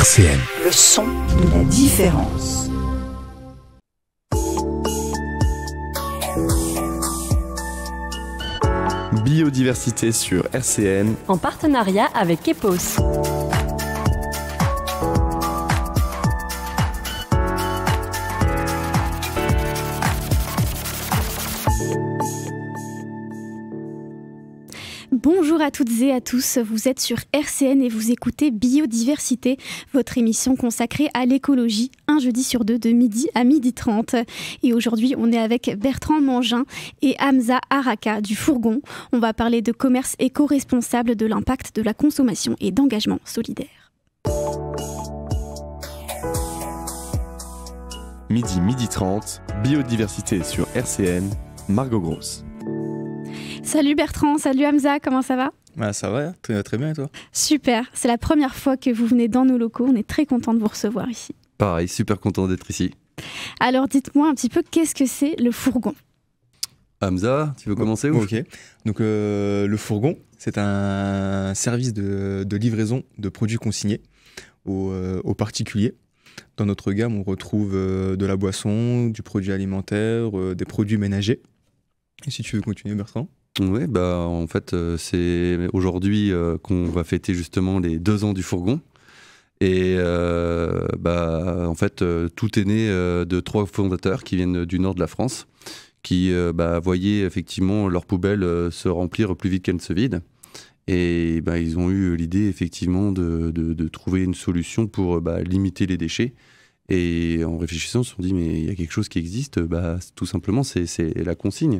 RCN. Le son de la différence. Biodiversité sur RCN. En partenariat avec EPOS. Bonjour à toutes et à tous, vous êtes sur RCN et vous écoutez Biodiversité, votre émission consacrée à l'écologie, un jeudi sur deux de midi à 12h30. Et aujourd'hui, on est avec Bertrand Mangin et Hamza Araka du Fourgon. On va parler de commerce éco-responsable, de l'impact de la consommation et d'engagement solidaire. Midi 30, Biodiversité sur RCN, Margot Gross. Salut Bertrand, salut Hamza, comment ça va ? Bah, ça va, très bien et toi ? Super, c'est la première fois que vous venez dans nos locaux, on est très content de vous recevoir ici. Pareil, super content d'être ici. Alors dites-moi un petit peu, qu'est-ce que c'est le Fourgon ? Hamza, tu veux commencer ou... Ok, donc le Fourgon, c'est un service de livraison de produits consignés aux particuliers. Dans notre gamme, on retrouve de la boisson, du produit alimentaire, des produits ménagers. Et si tu veux continuer, Bertrand ? Oui, bah, en fait, c'est aujourd'hui qu'on va fêter justement les 2 ans du Fourgon. Et en fait, tout est né de 3 fondateurs qui viennent du nord de la France, qui voyaient effectivement leurs poubelles se remplir plus vite qu'elles ne se vident. Et ils ont eu l'idée effectivement de trouver une solution pour limiter les déchets. Et en réfléchissant, ils se sont dit, mais il y a quelque chose qui existe, tout simplement, c'est la consigne.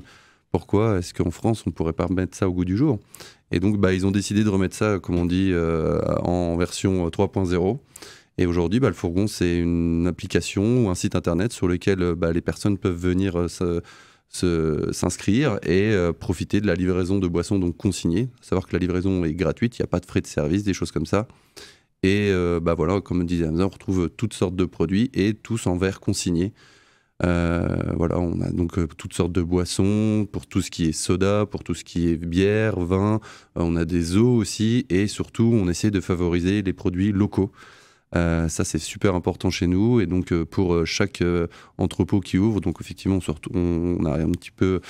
Pourquoi est-ce qu'en France, on ne pourrait pas remettre ça au goût du jour ? Et donc, ils ont décidé de remettre ça, comme on dit, en version 3.0. Et aujourd'hui, le Fourgon, c'est une application ou un site internet sur lequel les personnes peuvent venir s'inscrire et profiter de la livraison de boissons donc consignées. À savoir que la livraison est gratuite, il n'y a pas de frais de service, des choses comme ça. Et voilà, comme disait Hamza, on retrouve toutes sortes de produits et tous en verre consigné. Voilà, on a donc toutes sortes de boissons pour tout ce qui est soda, pour tout ce qui est bière, vin, on a des eaux aussi et surtout on essaie de favoriser les produits locaux. Ça c'est super important chez nous et donc pour chaque entrepôt qui ouvre, donc effectivement on a un petit peu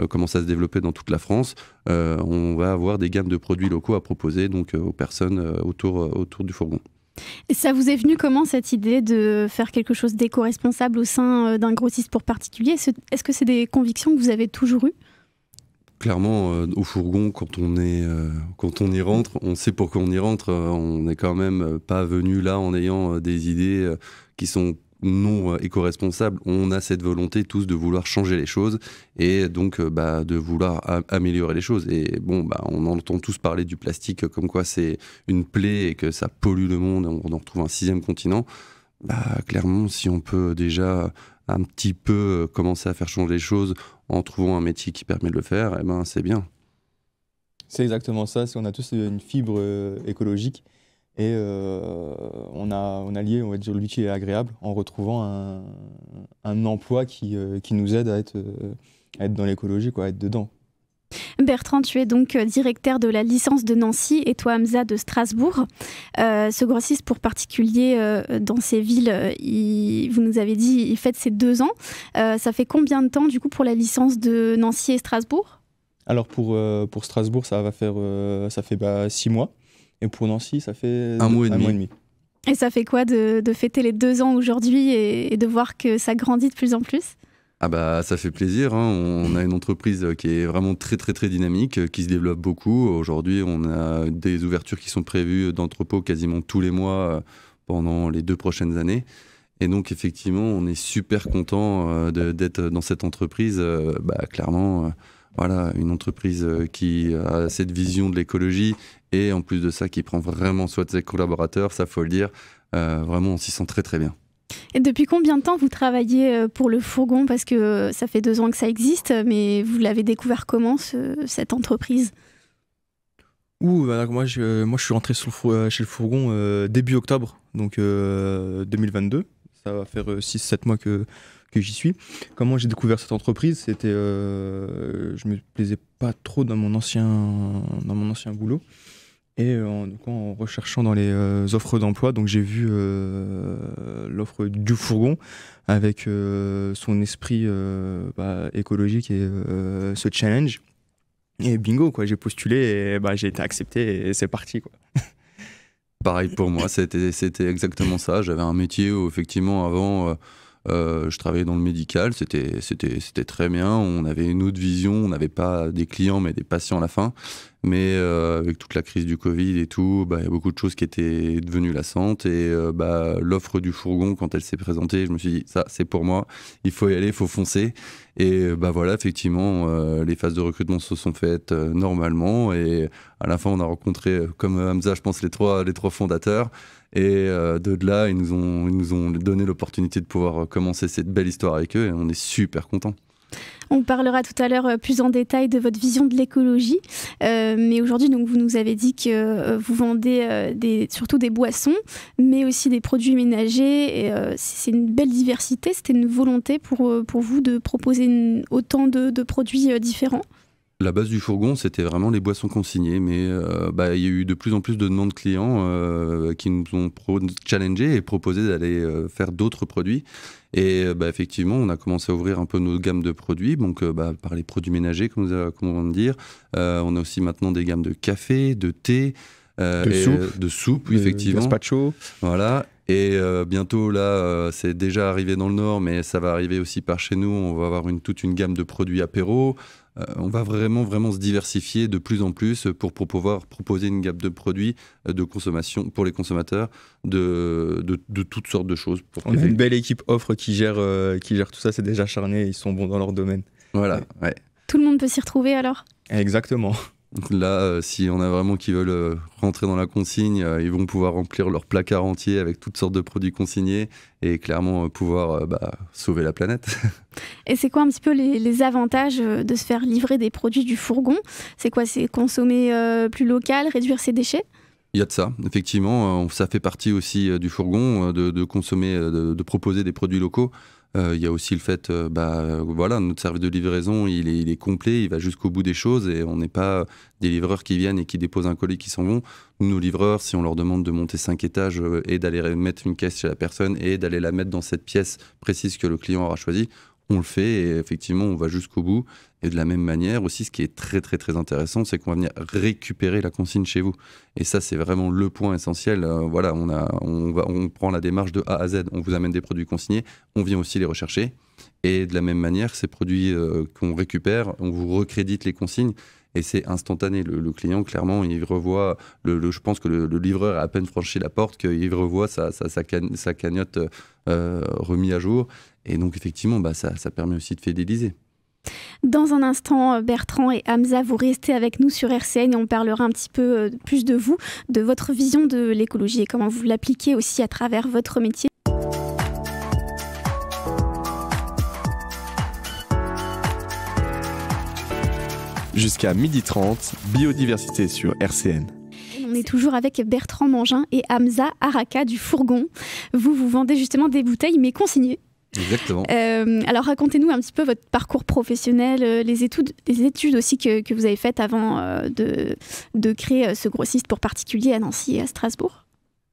commencé à se développer dans toute la France, on va avoir des gammes de produits locaux à proposer donc aux personnes autour du Fourgon. Et ça vous est venu comment cette idée de faire quelque chose d'éco-responsable au sein d'un grossiste pour particuliers ? Est-ce que c'est des convictions que vous avez toujours eues ? Clairement, au Fourgon, quand on y rentre, on sait pourquoi on y rentre. On n'est quand même pas venu là en ayant des idées qui sont non éco-responsables. On a cette volonté tous de vouloir changer les choses et donc de vouloir améliorer les choses. Et bon, on entend tous parler du plastique comme quoi c'est une plaie et que ça pollue le monde. On en retrouve un 6e continent. Clairement, si on peut déjà un petit peu commencer à faire changer les choses en trouvant un métier qui permet de le faire, c'est bien. C'est exactement ça, on a tous une fibre écologique et on a lié, on va dire, l'utile et l'agréable en retrouvant un emploi qui nous aide à être dans l'écologie, à être dedans. Bertrand, tu es donc directeur de la licence de Nancy et toi Hamza de Strasbourg. Ce grossiste pour particuliers dans ces villes, vous nous avez dit, il fête ses 2 ans. Ça fait combien de temps du coup pour la licence de Nancy et Strasbourg ? Alors pour Strasbourg, ça fait 6 mois et pour Nancy, ça fait 1 mois et demi. Et ça fait quoi de fêter les 2 ans aujourd'hui et de voir que ça grandit de plus en plus ? Ça fait plaisir, hein. On a une entreprise qui est vraiment très très très dynamique, qui se développe beaucoup. Aujourd'hui, on a des ouvertures qui sont prévues d'entrepôts quasiment tous les mois pendant les 2 prochaines années. Et donc effectivement, on est super content d'être dans cette entreprise. Clairement, voilà, une entreprise qui a cette vision de l'écologie et en plus de ça, qui prend vraiment soin de ses collaborateurs, ça faut le dire. Vraiment, on s'y sent très très bien. Et depuis combien de temps vous travaillez pour le Fourgon ? Parce que ça fait 2 ans que ça existe, mais vous l'avez découvert comment, cette entreprise ? Moi je suis rentré chez le Fourgon début octobre, donc 2022. Ça va faire 6-7 mois que j'y suis. Comment j'ai découvert cette entreprise ? C'était, je me plaisais pas trop dans mon ancien boulot. Et donc, en recherchant dans les offres d'emploi, donc j'ai vu l'offre du fourgon avec son esprit écologique et ce challenge. Et bingo, quoi, j'ai postulé et j'ai été accepté et c'est parti, quoi. Pareil pour moi, c'était exactement ça. J'avais un métier où effectivement avant, je travaillais dans le médical, c'était très bien. On avait une autre vision, on n'avait pas des clients mais des patients à la fin. Mais avec toute la crise du Covid et tout, il y a beaucoup de choses qui étaient devenues lassantes. Et l'offre du fourgon, quand elle s'est présentée, je me suis dit, ça c'est pour moi, il faut y aller, il faut foncer. Et voilà, effectivement, les phases de recrutement se sont faites normalement. Et à la fin, on a rencontré, comme Hamza, je pense, les trois fondateurs. Et de là, ils nous ont donné l'opportunité de pouvoir commencer cette belle histoire avec eux. Et on est super contents. On parlera tout à l'heure plus en détail de votre vision de l'écologie. Mais aujourd'hui, donc, vous nous avez dit que vous vendez surtout des boissons, mais aussi des produits ménagers. Et, c'est une belle diversité. C'était une volonté pour vous de proposer autant de produits différents? La base du fourgon, c'était vraiment les boissons consignées, mais il y a eu de plus en plus de demandes clients qui nous ont challengés et proposé d'aller faire d'autres produits. Et effectivement, on a commencé à ouvrir un peu nos gammes de produits, donc par les produits ménagers, comme on vient de dire. On a aussi maintenant des gammes de café, de thé, de soupe, effectivement. Gazpacho. Voilà. Et bientôt, là, c'est déjà arrivé dans le Nord, mais ça va arriver aussi par chez nous. On va avoir toute une gamme de produits apéro. On va vraiment se diversifier de plus en plus pour pouvoir proposer une gamme de produits de consommation pour les consommateurs de toutes sortes de choses. On a une belle équipe offre qui gère tout ça, c'est déjà acharné, ils sont bons dans leur domaine. Voilà, ouais. Tout le monde peut s'y retrouver alors? Exactement. Là, si on a vraiment qui veulent rentrer dans la consigne, ils vont pouvoir remplir leur placard entier avec toutes sortes de produits consignés et clairement pouvoir sauver la planète. Et c'est quoi un petit peu les avantages de se faire livrer des produits du fourgon? C'est quoi? C'est consommer plus local, réduire ses déchets? Il y a de ça, effectivement. Ça fait partie aussi du fourgon de consommer, de proposer des produits locaux. Il y a aussi le fait, notre service de livraison, il est complet, il va jusqu'au bout des choses et on n'est pas des livreurs qui viennent et qui déposent un colis qui s'en vont. Nos livreurs, si on leur demande de monter 5 étages et d'aller mettre une caisse chez la personne et d'aller la mettre dans cette pièce précise que le client aura choisie, on le fait et effectivement, on va jusqu'au bout. Et de la même manière aussi, ce qui est très très très intéressant, c'est qu'on va venir récupérer la consigne chez vous. Et ça, c'est vraiment le point essentiel. On prend la démarche de A à Z. On vous amène des produits consignés, on vient aussi les rechercher. Et de la même manière, ces produits qu'on récupère, on vous recrédite les consignes. Et c'est instantané. Le client, clairement, il revoit. Je pense que le livreur a à peine franchi la porte qu'il revoit sa cagnotte remis à jour. Et donc, effectivement, ça permet aussi de fidéliser. Dans un instant, Bertrand et Hamza, vous restez avec nous sur RCN et on parlera un petit peu plus de vous, de votre vision de l'écologie et comment vous l'appliquez aussi à travers votre métier. Jusqu'à 12h30, biodiversité sur RCN. On est toujours avec Bertrand Mangin et Hamza Araka du Fourgon. Vous vendez justement des bouteilles mais consignées. Exactement. Alors racontez-nous un petit peu votre parcours professionnel, les études aussi que vous avez faites avant de créer ce grossiste pour particuliers à Nancy et à Strasbourg.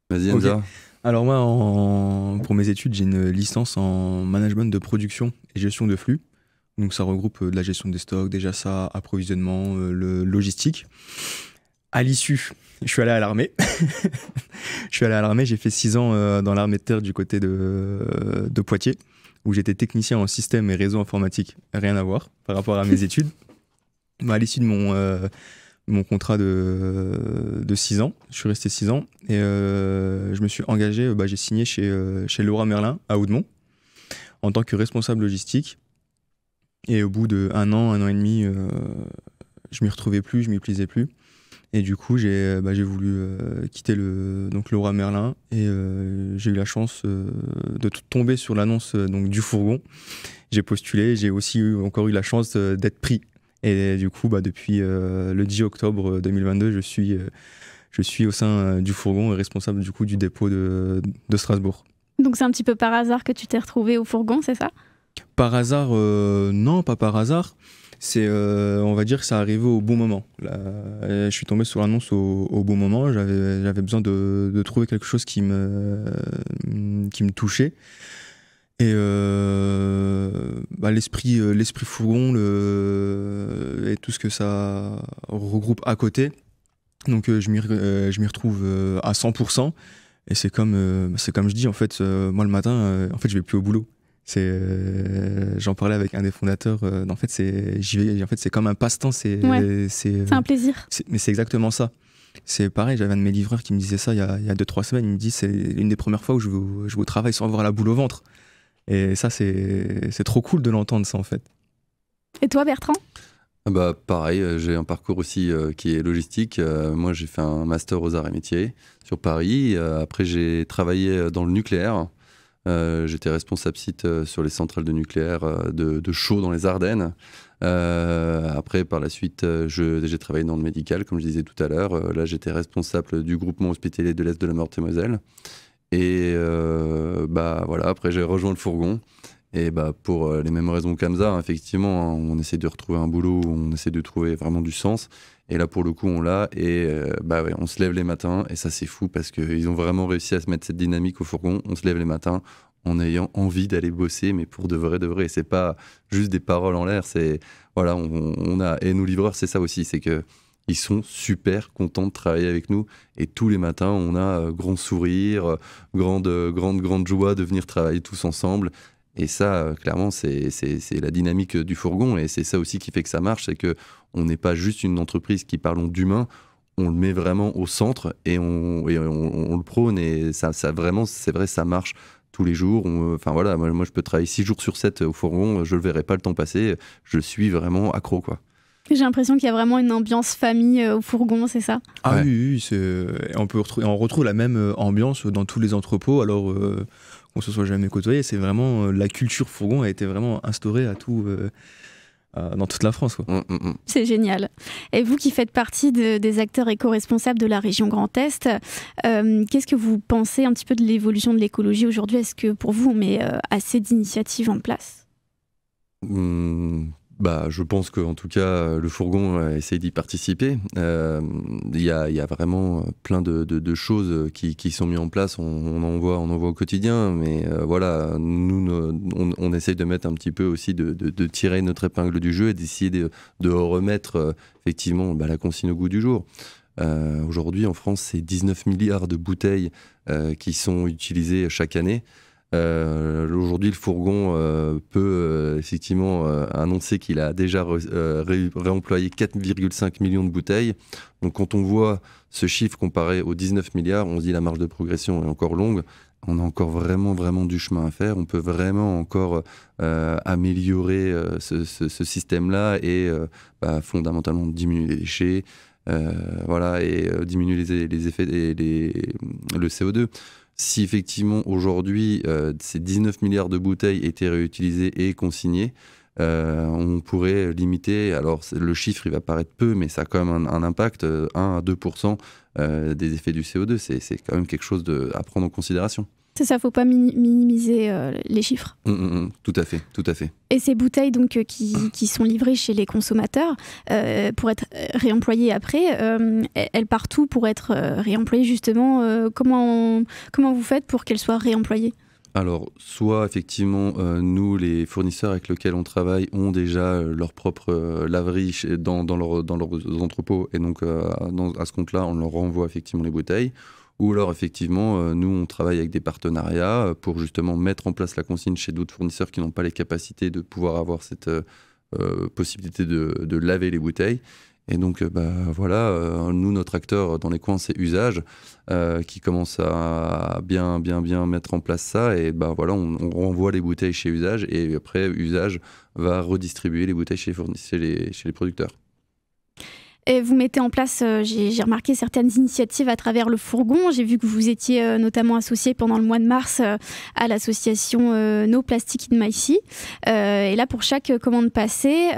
Vas-y Hamza. Okay. Alors moi, pour mes études, j'ai une licence en management de production et gestion de flux. Donc ça regroupe de la gestion des stocks, déjà ça, approvisionnement, le logistique. À l'issue, je suis allé à l'armée. J'ai fait 6 ans dans l'armée de terre du côté de Poitiers, où j'étais technicien en système et réseau informatique. Rien à voir par rapport à mes études. À l'issue de mon contrat de 6 ans, je suis resté 6 ans et je me suis engagé, j'ai signé chez Leroy Merlin à Oudemont en tant que responsable logistique. Et au bout d'1 an, 1 an et demi, je m'y retrouvais plus, je m'y plaisais plus. Et du coup, j'ai voulu quitter Leroy Merlin et j'ai eu la chance de tomber sur l'annonce du fourgon. J'ai postulé, j'ai aussi encore eu la chance d'être pris. Et du coup, depuis le 10 octobre 2022, je suis au sein du fourgon et responsable du coup du dépôt de Strasbourg. Donc c'est un petit peu par hasard que tu t'es retrouvé au fourgon, c'est ça? Par hasard, non, pas par hasard. On va dire que ça arrivait au bon moment. Là, je suis tombé sur l'annonce au bon moment. J'avais besoin de trouver quelque chose qui me touchait. Et l'esprit fourgon et tout ce que ça regroupe à côté. Donc je m'y retrouve à 100%. Et c'est comme je dis, en fait, moi le matin, en fait, je vais plus au boulot. J'en parlais avec un des fondateurs. En fait, j'y vais. En fait, c'est comme un passe-temps. C'est un plaisir. Mais c'est exactement ça. C'est pareil. J'avais un de mes livreurs qui me disait ça il y a 2-3 semaines. Il me dit c'est une des premières fois où je vais au travail sans avoir la boule au ventre. Et ça, c'est trop cool de l'entendre, ça, en fait. Et toi, Bertrand ? Pareil, j'ai un parcours aussi qui est logistique. Moi, j'ai fait un master aux arts et métiers sur Paris. Après, j'ai travaillé dans le nucléaire. J'étais responsable site sur les centrales de nucléaire de Chaux dans les Ardennes. Après, par la suite, j'ai travaillé dans le médical, comme je disais tout à l'heure. Là, j'étais responsable du groupement hospitalier de l'Est de la Meurthe-et-Moselle. Et voilà, après, j'ai rejoint le fourgon. Et pour les mêmes raisons qu'Hamza, effectivement, on essaie de retrouver un boulot, on essaie de trouver vraiment du sens. Et là, pour le coup, on l'a. Et on se lève les matins. Et ça, c'est fou parce qu'ils ont vraiment réussi à se mettre cette dynamique au fourgon. On se lève les matins en ayant envie d'aller bosser, mais pour de vrai. Et c'est pas juste des paroles en l'air. C'est, voilà, et nos livreurs, c'est ça aussi. C'est que ils sont super contents de travailler avec nous. Et tous les matins, on a grand sourire, grande joie de venir travailler tous ensemble. Et ça, clairement, c'est la dynamique du fourgon. Et c'est ça aussi qui fait que ça marche. C'est qu'on n'est pas juste une entreprise qui parlons d'humain. On le met vraiment au centre et on le prône. Et ça vraiment, c'est vrai, ça marche tous les jours. Enfin voilà, moi, je peux travailler 6 jours sur 7 au fourgon. Je ne le verrai pas le temps passer. Je suis vraiment accro, quoi. J'ai l'impression qu'il y a vraiment une ambiance famille au fourgon, c'est ça ? Ah ouais. Oui, on retrouve la même ambiance dans tous les entrepôts. Alors qu'on se soit jamais côtoyé, c'est vraiment la culture fourgon a été vraiment instaurée dans toute la France, quoi. C'est génial. Et vous qui faites partie des acteurs éco-responsables de la région Grand Est, qu'est-ce que vous pensez un petit peu de l'évolution de l'écologie aujourd'hui ? Est-ce que pour vous on met assez d'initiatives en place ? Je pense qu'en tout cas, le fourgon essaie d'y participer. Il y a vraiment plein de choses qui sont mises en place. On en voit au quotidien. Mais voilà, nous, on essaie de mettre un petit peu aussi, de tirer notre épingle du jeu et d'essayer de remettre effectivement la consigne au goût du jour. Aujourd'hui, en France, c'est 19 milliards de bouteilles qui sont utilisées chaque année. Aujourd'hui, le fourgon peut effectivement annoncer qu'il a déjà réemployé 4,5 millions de bouteilles. Donc quand on voit ce chiffre comparé aux 19 milliards, on se dit la marge de progression est encore longue. On a encore vraiment du chemin à faire. On peut vraiment encore améliorer ce système-là et fondamentalement diminuer les déchets, et diminuer les effets le CO2. Si effectivement aujourd'hui ces 19 milliards de bouteilles étaient réutilisées et consignées, on pourrait limiter, alors le chiffre il va paraître peu, mais ça a quand même un impact, 1 à 2% des effets du CO2, c'est quand même quelque chose à prendre en considération. C'est ça, il ne faut pas minimiser les chiffres. Tout à fait. Et ces bouteilles donc, qui sont livrées chez les consommateurs pour être réemployées après, elles partent où pour être réemployées justement comment vous faites pour qu'elles soient réemployées ? Alors, soit effectivement, nous, les fournisseurs avec lesquels on travaille, ont déjà leur propre laverie dans leurs entrepôts. Et donc, à ce compte-là, on leur renvoie effectivement les bouteilles. Ou alors, effectivement, nous, on travaille avec des partenariats pour justement mettre en place la consigne chez d'autres fournisseurs qui n'ont pas les capacités de pouvoir avoir cette possibilité de laver les bouteilles. Et donc, nous, notre acteur dans les coins, c'est Usage, qui commence à bien mettre en place ça. Et on renvoie les bouteilles chez Usage. Et après, Usage va redistribuer les bouteilles chez les producteurs. Et vous mettez en place, j'ai remarqué certaines initiatives à travers le fourgon. J'ai vu que vous étiez notamment associé pendant le mois de mars à l'association No Plastic in My Sea. Et là, pour chaque commande passée,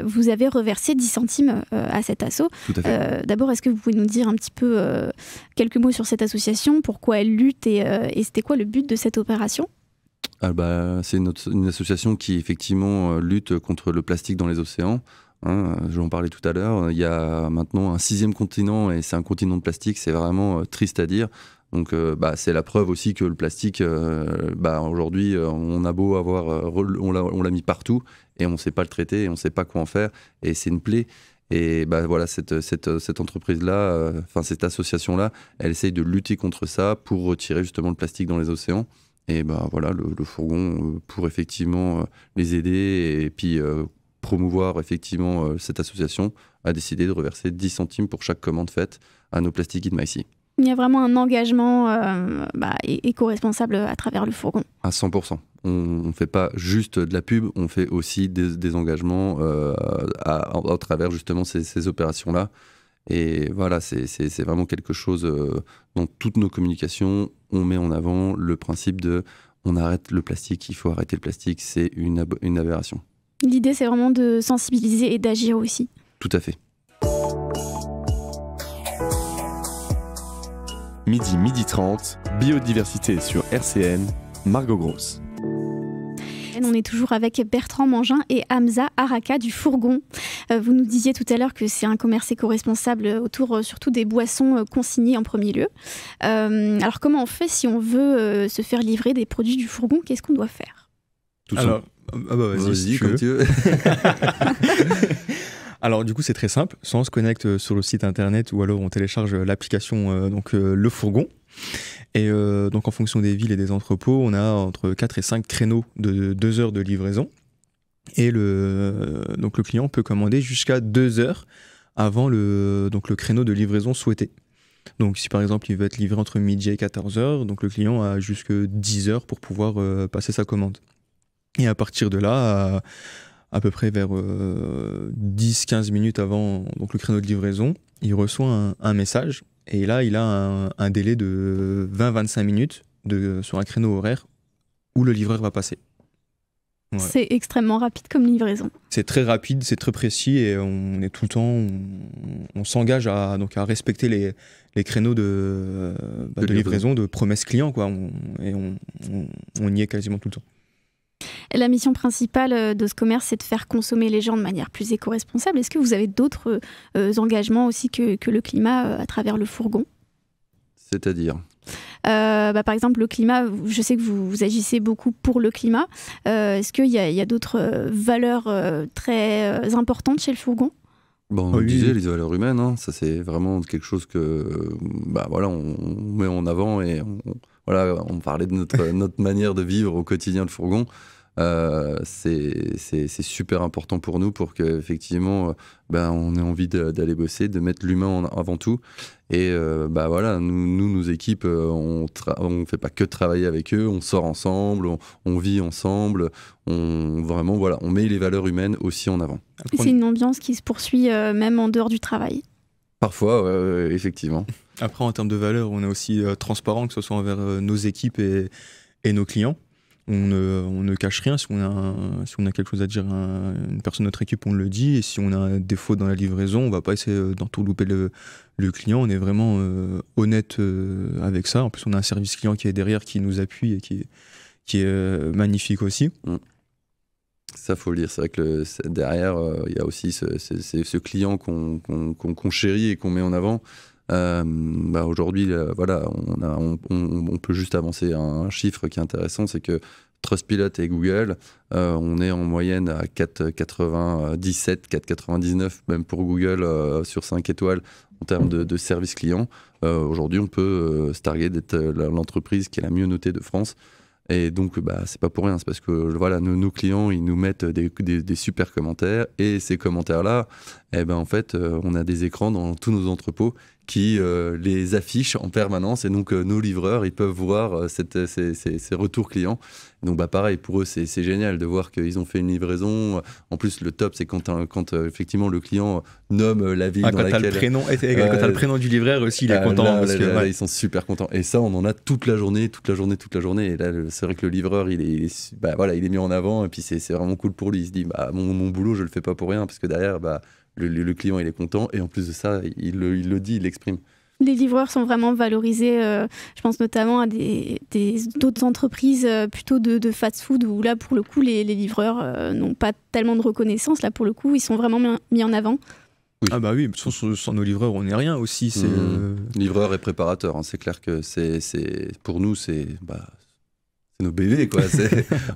vous avez reversé 10 centimes à cet asso. Tout à fait. D'abord, est-ce que vous pouvez nous dire un petit peu quelques mots sur cette association, pourquoi elle lutte et c'était quoi le but de cette opération ? C'est une association qui effectivement lutte contre le plastique dans les océans. J'en parlais tout à l'heure. Il y a maintenant un 6e continent et c'est un continent de plastique. C'est vraiment triste à dire. Donc c'est la preuve aussi que le plastique, aujourd'hui, on a beau avoir, on l'a mis partout et on ne sait pas le traiter et on ne sait pas quoi en faire. Et c'est une plaie. Et cette entreprise-là, cette association-là, elle essaye de lutter contre ça pour retirer justement le plastique dans les océans. Et le fourgon pour effectivement les aider et puis promouvoir effectivement cette association a décidé de reverser 10 centimes pour chaque commande faite à nos Plastic It Maïsi. Il y a vraiment un engagement éco-responsable à travers le fourgon. À 100%. On ne fait pas juste de la pub, on fait aussi des engagements à travers justement ces opérations-là. Et voilà, c'est vraiment quelque chose, dans toutes nos communications, on met en avant le principe de on arrête le plastique, il faut arrêter le plastique, c'est une aberration. L'idée, c'est vraiment de sensibiliser et d'agir aussi. Tout à fait. Midi 30, biodiversité sur RCN, Margot Gross. On est toujours avec Bertrand Mangin et Hamza Araka du Fourgon. Vous nous disiez tout à l'heure que c'est un commerce éco-responsable autour surtout des boissons consignées en premier lieu. Alors comment on fait si on veut se faire livrer des produits du Fourgon? Qu'est-ce qu'on doit faire? Vas-y, si comme tu veux. Alors du coup c'est très simple, soit on se connecte sur le site internet ou alors on télécharge l'application Le Fourgon. Et donc en fonction des villes et des entrepôts, on a entre 4 et 5 créneaux de 2 heures de livraison. Et le client peut commander jusqu'à 2 heures avant le créneau de livraison souhaité. Donc si par exemple il veut être livré entre midi et 14 heures, donc le client a jusque 10 heures pour pouvoir passer sa commande. Et à partir de là, à peu près vers 10-15 minutes avant le créneau de livraison, il reçoit un message. Et là, il a un délai de 20-25 minutes sur un créneau horaire où le livreur va passer. Ouais. C'est extrêmement rapide comme livraison. C'est très rapide, c'est très précis et on est tout le temps, on s'engage à respecter les créneaux de livraison, de promesses clients, quoi. On y est quasiment tout le temps. La mission principale de ce commerce, c'est de faire consommer les gens de manière plus éco-responsable. Est-ce que vous avez d'autres engagements aussi que le climat à travers le Fourgon? C'est-à-dire par exemple, le climat, je sais que vous agissez beaucoup pour le climat. Est-ce qu'il y a d'autres valeurs très importantes chez le Fourgon? On disait les valeurs humaines, hein. Ça c'est vraiment quelque chose que on met en avant et on parlait de notre manière de vivre au quotidien le Fourgon. C'est super important pour nous pour qu'effectivement on ait envie d'aller bosser, de mettre l'humain avant tout. Et nos équipes, on fait pas que travailler avec eux, on sort ensemble, on vit ensemble, on met les valeurs humaines aussi en avant. Et c'est une ambiance qui se poursuit même en dehors du travail. Parfois, effectivement. Après, en termes de valeurs, on est aussi transparent, que ce soit envers nos équipes et nos clients. On ne cache rien. Si on a quelque chose à dire à une personne de notre équipe, on le dit. Et si on a un défaut dans la livraison, on ne va pas essayer d'entourlouper le client. On est vraiment honnête avec ça. En plus, on a un service client qui est derrière, qui nous appuie et qui est magnifique aussi. Ça, faut le dire. C'est vrai que derrière, il y a aussi ce client qu'on chérit et qu'on met en avant. Aujourd'hui, on peut juste avancer un chiffre qui est intéressant, c'est que Trustpilot et Google, on est en moyenne à 4,97, 4,99 même pour Google sur 5 étoiles en termes de service client. Aujourd'hui, on peut se targuer d'être l'entreprise qui est la mieux notée de France. Et donc, c'est pas pour rien, c'est parce que nos clients, ils nous mettent des super commentaires, et ces commentaires-là, en fait, on a des écrans dans tous nos entrepôts qui les affichent en permanence, et donc nos livreurs, ils peuvent voir ces retours clients. Donc pareil, pour eux, c'est génial de voir qu'ils ont fait une livraison. En plus, le top, c'est quand effectivement le client nomme la ville dans laquelle... Quand t'as le prénom du livreur aussi, il est content. Là, ils sont super contents. Et ça, on en a toute la journée. Et là, c'est vrai que le livreur, il est mis en avant, et puis c'est vraiment cool pour lui. Il se dit, mon boulot, je le fais pas pour rien, parce que derrière, le client, il est content, et en plus de ça, il le dit, il l'exprime. Les livreurs sont vraiment valorisés, je pense notamment à d'autres entreprises plutôt de fast-food où là, pour le coup, les livreurs n'ont pas tellement de reconnaissance. Là, pour le coup, ils sont vraiment mis en avant. Oui. Ah bah oui, sans nos livreurs, on n'est rien aussi. Livreurs et préparateurs, hein. C'est clair que pour nous, c'est nos bébés, quoi.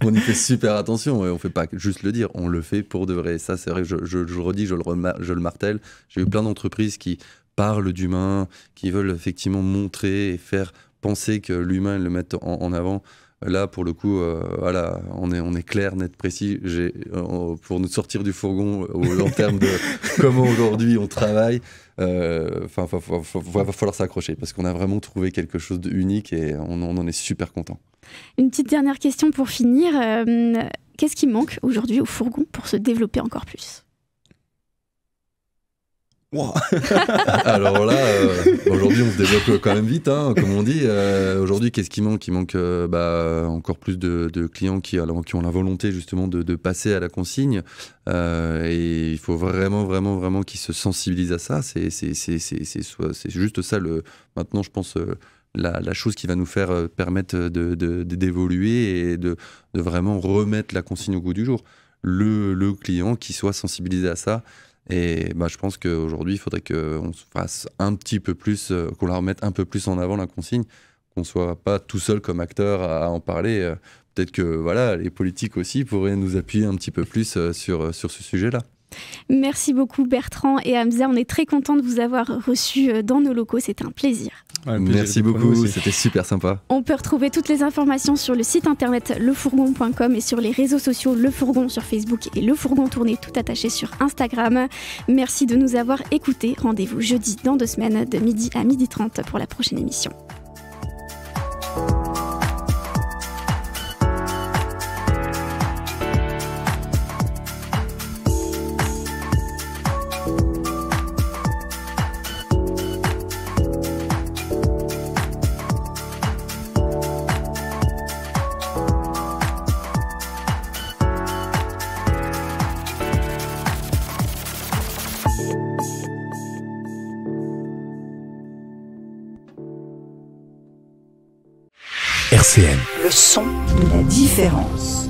On y fait super attention et on fait pas juste le dire, on le fait pour de vrai. Ça, c'est vrai que je le redis, je le martèle. J'ai eu plein d'entreprises qui parlent d'humain, qui veulent effectivement montrer et faire penser que l'humain, ils le mettent en avant. Là, pour le coup, voilà, on est clair, net, précis. Pour nous sortir du fourgon en termes de comment aujourd'hui on travaille, va falloir s'accrocher parce qu'on a vraiment trouvé quelque chose d'unique et on en est super content. Une petite dernière question pour finir. Qu'est-ce qui manque aujourd'hui au fourgon pour se développer encore plus ? Wow. Alors là, aujourd'hui on se développe quand même vite, hein, comme on dit. Aujourd'hui, qu'est-ce qui manque ? Il manque encore plus de clients qui ont la volonté justement de passer à la consigne. Et il faut vraiment qu'ils se sensibilisent à ça. C'est juste ça. Maintenant, je pense la chose qui va nous faire permettre d'évoluer et de vraiment remettre la consigne au goût du jour. Le client qui soit sensibilisé à ça. Et je pense qu'aujourd'hui, il faudrait qu'on se fasse un petit peu plus, qu'on la remette un peu plus en avant, la consigne, qu'on ne soit pas tout seul comme acteur à en parler. Peut-être que les politiques aussi pourraient nous appuyer un petit peu plus sur ce sujet-là. Merci beaucoup Bertrand et Hamza, on est très contents de vous avoir reçus dans nos locaux, c'était un plaisir. Ouais, merci beaucoup, c'était super sympa. On peut retrouver toutes les informations sur le site internet lefourgon.com et sur les réseaux sociaux Le Fourgon sur Facebook et Le Fourgon Tourné tout attaché sur Instagram. Merci de nous avoir écoutés, rendez-vous jeudi dans 2 semaines de midi à 12h30 pour la prochaine émission. RCN. Le son de la différence.